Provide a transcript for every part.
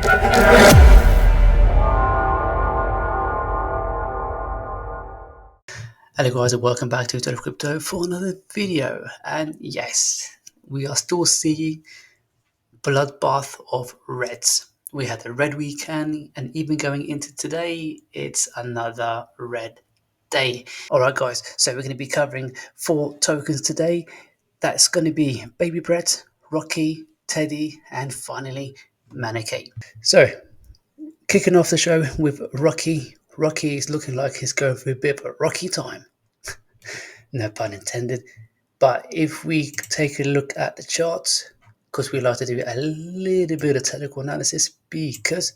Hello guys, and welcome back to Crypto for another video. And yes, we are still seeing bloodbath of reds. We had a red weekend, and even going into today, it's another red day. Alright guys, so we're going to be covering 4 tokens today. That's going to be Baby Brett, Rocky, Teddy, and finally maneki. So kicking off the show with Rocky. Rocky is looking like he's going through a bit of a rocky time. No pun intended. But if we take a look at the charts, because we like to do a little bit of technical analysis, because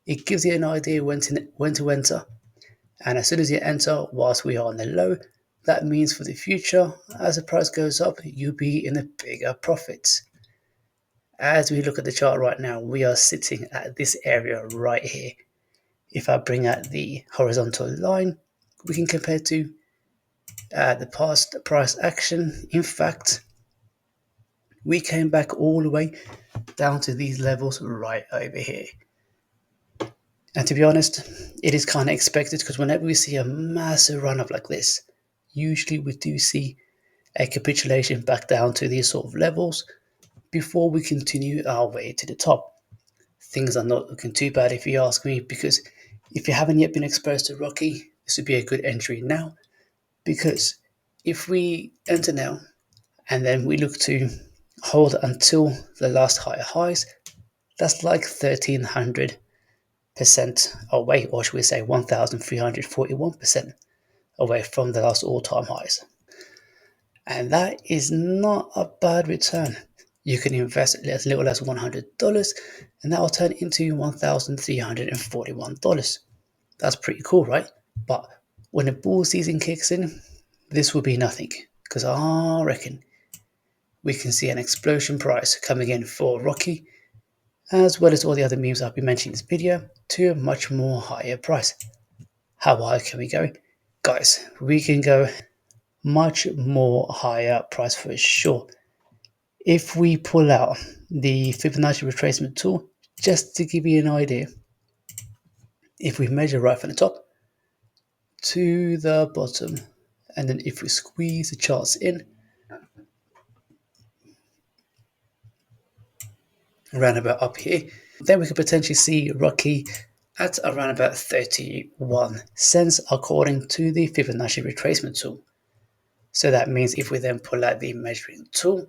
it gives you an idea when to enter. And as soon as you enter, whilst we are on the low, that means for the future, as the price goes up, you'll be in a bigger profit. As we look at the chart right now, we are sitting at this area right here. If I bring out the horizontal line, we can compare to the past price action. In fact, we came back all the way down to these levels right over here. And to be honest, it is kind of expected, because whenever we see a massive run up like this, usually we do see a capitulation back down to these sort of levels before we continue our way to the top. Things are not looking too bad if you ask me, because if you haven't yet been exposed to Rocky, this would be a good entry now, because if we enter now and then we look to hold until the last higher highs, that's like 1300% away, or should we say 1341% away from the last all-time highs. And that is not a bad return. You can invest as little as $100 and that will turn into $1,341. That's pretty cool, right? But when the bull season kicks in, this will be nothing, because I reckon we can see an explosion price coming in for Rocky, as well as all the other memes I've been mentioning in this video, to a much more higher price. How high can we go? Guys, we can go much more higher price for sure. If we pull out the Fibonacci retracement tool, just to give you an idea, if we measure right from the top to the bottom, and then if we squeeze the charts in, around about up here, then we could potentially see Rocky at around about 31 cents according to the Fibonacci retracement tool. So that means if we then pull out the measuring tool,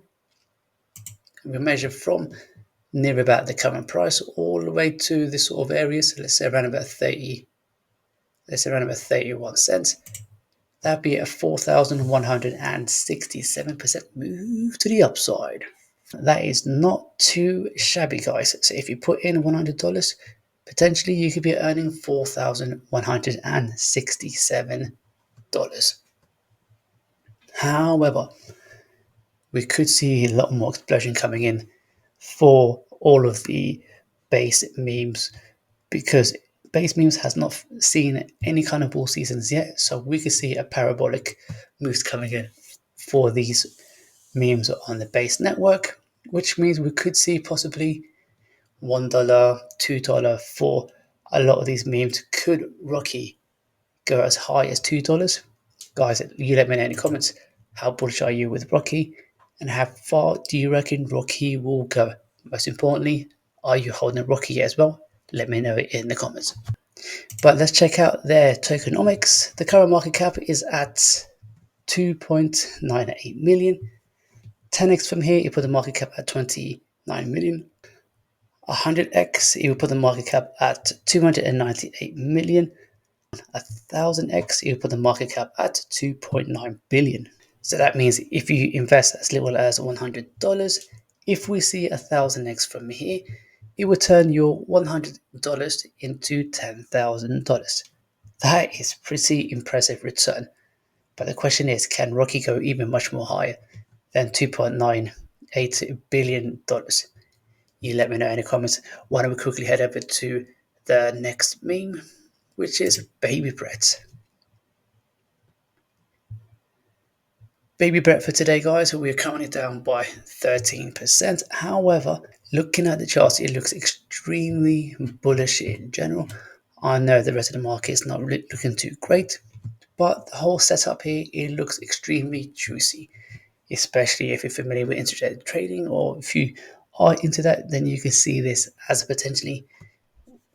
we measure from near about the current price all the way to this sort of area, so let's say around about 31 cents, that'd be a 4,167% move to the upside. That is not too shabby, guys. So if you put in $100, potentially you could be earning $4,167. However, we could see a lot more explosion coming in for all of the base memes, because base memes has not seen any kind of bull seasons yet. So we could see a parabolic moves coming in for these memes on the base network, which means we could see possibly $1, $2 for a lot of these memes. Could Rocky go as high as $2? Guys, you let me know in the comments, how bullish are you with Rocky, and how far do you reckon Rocky will go? Most importantly, are you holding Rocky as well? Let me know in the comments. But let's check out their tokenomics. The current market cap is at 2.98 million. 10x from here, you put the market cap at 29 million. 100x, you put the market cap at 298 million. 1000x, you put the market cap at 2.9 billion. So that means if you invest as little as $100, if we see 1000x from here, it will turn your $100 into $10,000. That is pretty impressive return. But the question is, can Rocky go even much more higher than $2.98 billion? You let me know in the comments. Why don't we quickly head over to the next meme, which is Baby Brett. Baby Brett for today, guys, we're currently down by 13%. However, Looking at the charts, it looks extremely bullish in general. I know the rest of the market is not really looking too great, but the whole setup here, it looks extremely juicy, especially if you're familiar with intraday trading, or if you are into that, then you can see this as a potentially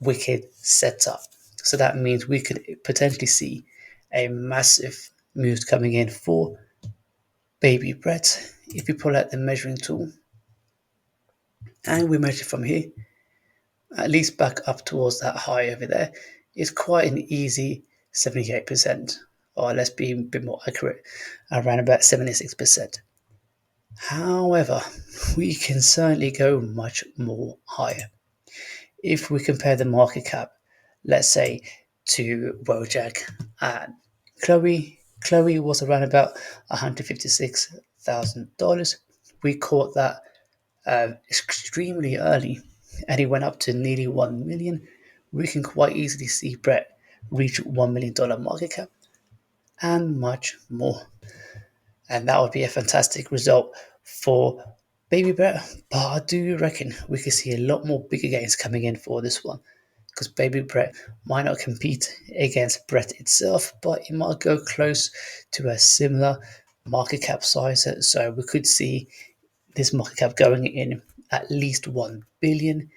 wicked setup. So that means we could potentially see a massive move coming in for baby Brett. If you pull out the measuring tool and we measure from here, at least back up towards that high over there, is quite an easy 78%, or let's be a bit more accurate, around about 76%. However, we can certainly go much more higher. If we compare the market cap, let's say, to Wojak and Chloe was around about $156,000. We caught that extremely early, and it went up to nearly 1 million. We can quite easily see Brett reach $1 million market cap and much more. And that would be a fantastic result for Baby Brett. But I do reckon we could see a lot more bigger gains coming in for this one, because Baby Brett might not compete against Brett itself, but it might go close to a similar market cap size. So we could see this market cap going in at least 1 billion.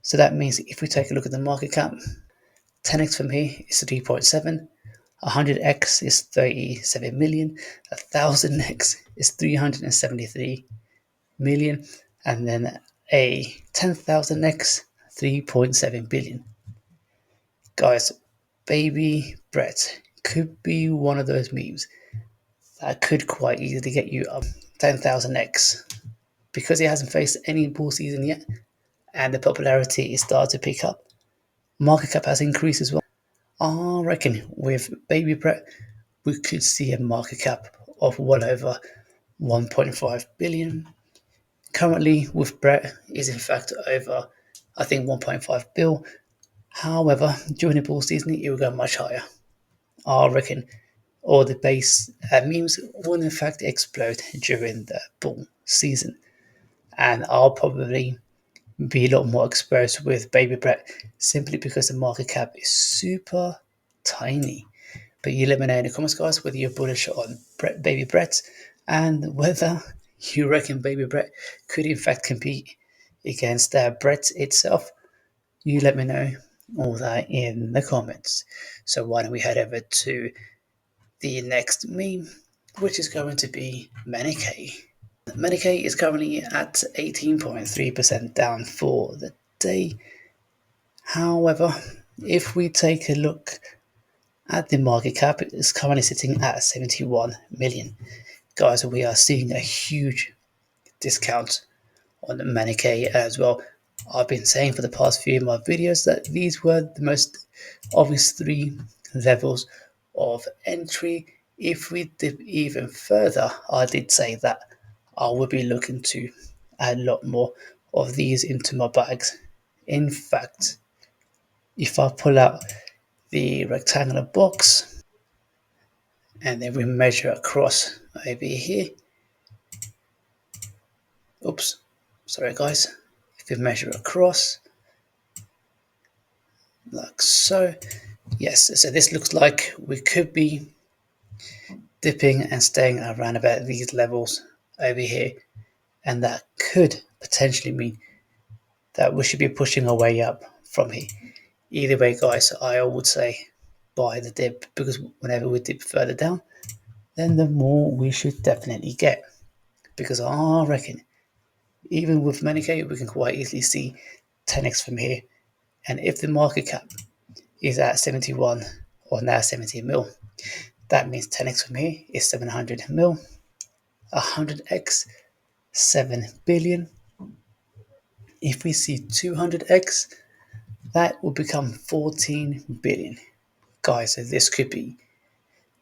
So that means if we take a look at the market cap, 10x from here is 3.7, 100x is 37 million, 1000x is 373 million, and then a 10,000x 3.7 billion. Guys, Baby Brett could be one of those memes that could quite easily get you up 10,000x, because he hasn't faced any bull season yet and the popularity is starting to pick up. Market cap has increased as well. I reckon with Baby Brett, we could see a market cap of well over 1.5 billion. Currently, with Brett, is in fact over, I think, 1.5 bill. However, during the bull season, it will go much higher. I reckon all the base memes will in fact explode during the bull season, and I'll probably be a lot more exposed with Baby Brett simply because the market cap is super tiny. But you let me know in the comments, guys, whether you're bullish on Baby Brett and whether you reckon Baby Brett could in fact compete against Brett itself. You let me know all that in the comments. So why don't we head over to the next meme, which is going to be maneki. Maneki is currently at 18.3% down for the day. However, if we take a look at the market cap, it's currently sitting at 71 million. Guys, we are seeing a huge discount on the maneki as well. I've been saying for the past few of my videos that these were the most obvious three levels of entry. If we dip even further, I did say that I would be looking to add a lot more of these into my bags. In fact, if I pull out the rectangular box and then we measure across over here, oops, sorry guys, if we measure across like so, yes, so this looks like we could be dipping and staying around about these levels over here, and that could potentially mean that we should be pushing our way up from here. Either way, guys, I would say buy the dip, because whenever we dip further down, then the more we should definitely get. Because I reckon, even with maneki, we can quite easily see 10x from here. And if the market cap is at 71 or now 70 mil, that means 10x from here is 700 mil, 100x 7 billion. If we see 200x, that will become 14 billion. Guys, so this could be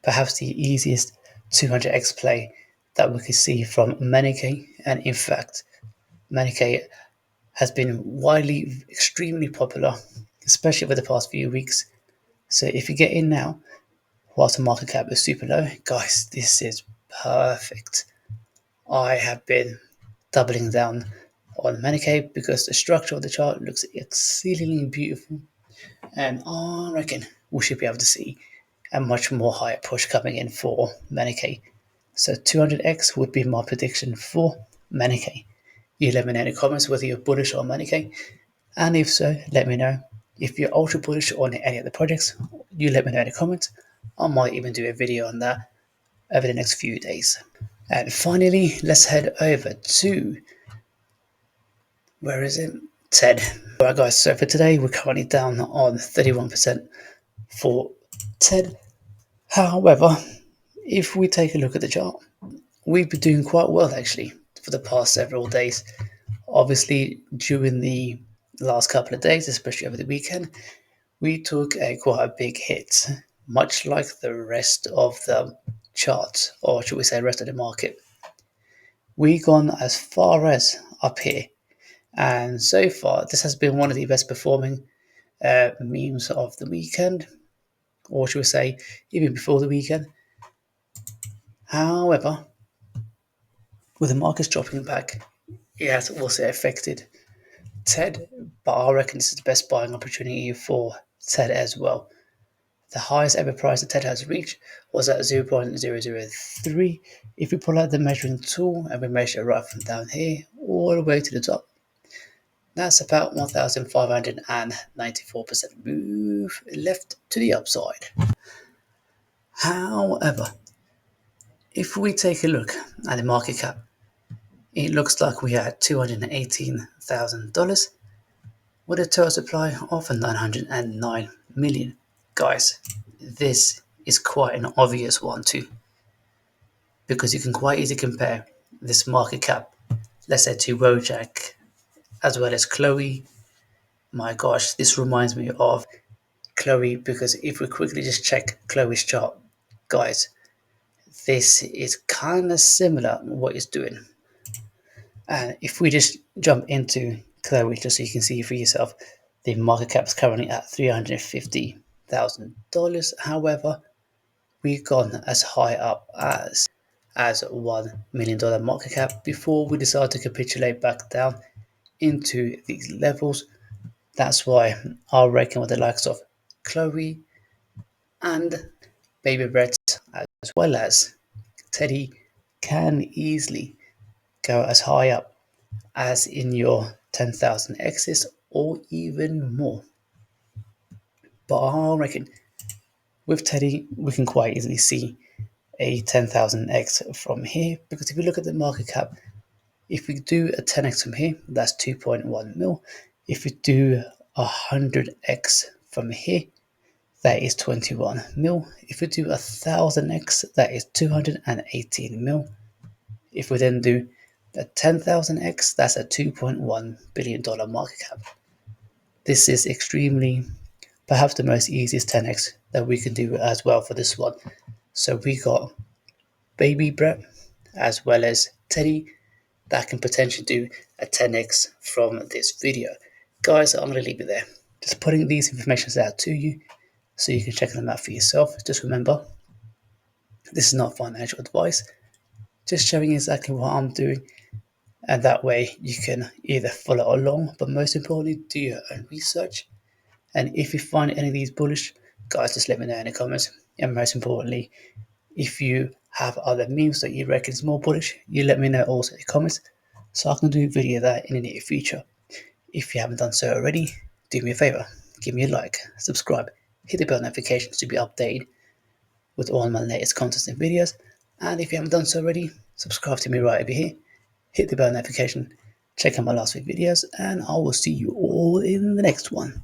perhaps the easiest 200x play that we could see from maneki. And in fact, maneki has been widely extremely popular, especially over the past few weeks. So if you get in now, whilst the market cap is super low, guys, this is perfect. I have been doubling down on maneki because the structure of the chart looks exceedingly beautiful, and I reckon we should be able to see a much more higher push coming in for maneki. So 200x would be my prediction for maneki. You let me know in the comments whether you're bullish on maneki, and if so, let me know. If you're ultra bullish on any of the projects, you let me know in the comments. I might even do a video on that over the next few days. And finally, let's head over to, where is it? TED. Alright guys, so for today we're currently down on 31% for TED. However, if we take a look at the chart, we've been doing quite well actually for the past several days. Obviously, during the last couple of days, especially over the weekend, we took quite a big hit, much like the rest of the chart, or should we say, rest of the market. We gone as far as up here, and so far this has been one of the best performing memes of the weekend, or should we say, even before the weekend. However, with the markets dropping back, it has also affected TED, but I reckon this is the best buying opportunity for TED as well. The highest ever price that TED has reached was at 0.003. If we pull out the measuring tool and we measure right from down here all the way to the top, that's about 1,594% move left to the upside. However, if we take a look at the market cap, it looks like we had $218,000 with a total supply of 909 million. Guys, this is quite an obvious one too, because you can quite easily compare this market cap, let's say, to Wojak as well as Chloe. My gosh, this reminds me of Chloe, because if we quickly just check Chloe's chart, guys, this is kind of similar what it's doing. And if we just jump into Chloe, just so you can see for yourself, the market cap is currently at $350,000. However, we've gone as high up as $1 million market cap before we decided to capitulate back down into these levels. That's why I reckon with the likes of Chloe and Baby Brett as well as Teddy can easily go as high up as in your 10,000 X's or even more. But I reckon with Teddy we can quite easily see a 10,000x from here, because if you look at the market cap, if we do a 10x from here, that's 2.1 mil. If we do 100x from here, that is 21 mil. If we do 1,000x, that is 218 mil. If we then do a 10,000x, that's a $2.1 billion market cap. This is extremely, perhaps the most easiest 10x that we can do as well for this one. So we got Baby Brett as well as Teddy that can potentially do a 10x from this video. Guys, I'm going to leave it there. Just putting these informations out to you so you can check them out for yourself. Just remember, this is not financial advice, just showing exactly what I'm doing, and that way you can either follow along, but most importantly, do your own research. And if you find any of these bullish, guys, just let me know in the comments. And most importantly, if you have other memes that you reckon is more bullish, you let me know also in the comments, so I can do a video of that in the near future. If you haven't done so already, do me a favor, give me a like, subscribe, hit the bell notifications to be updated with all my latest content and videos. And if you haven't done so already, subscribe to me right over here, hit the bell notification, check out my last few videos, and I will see you all in the next one.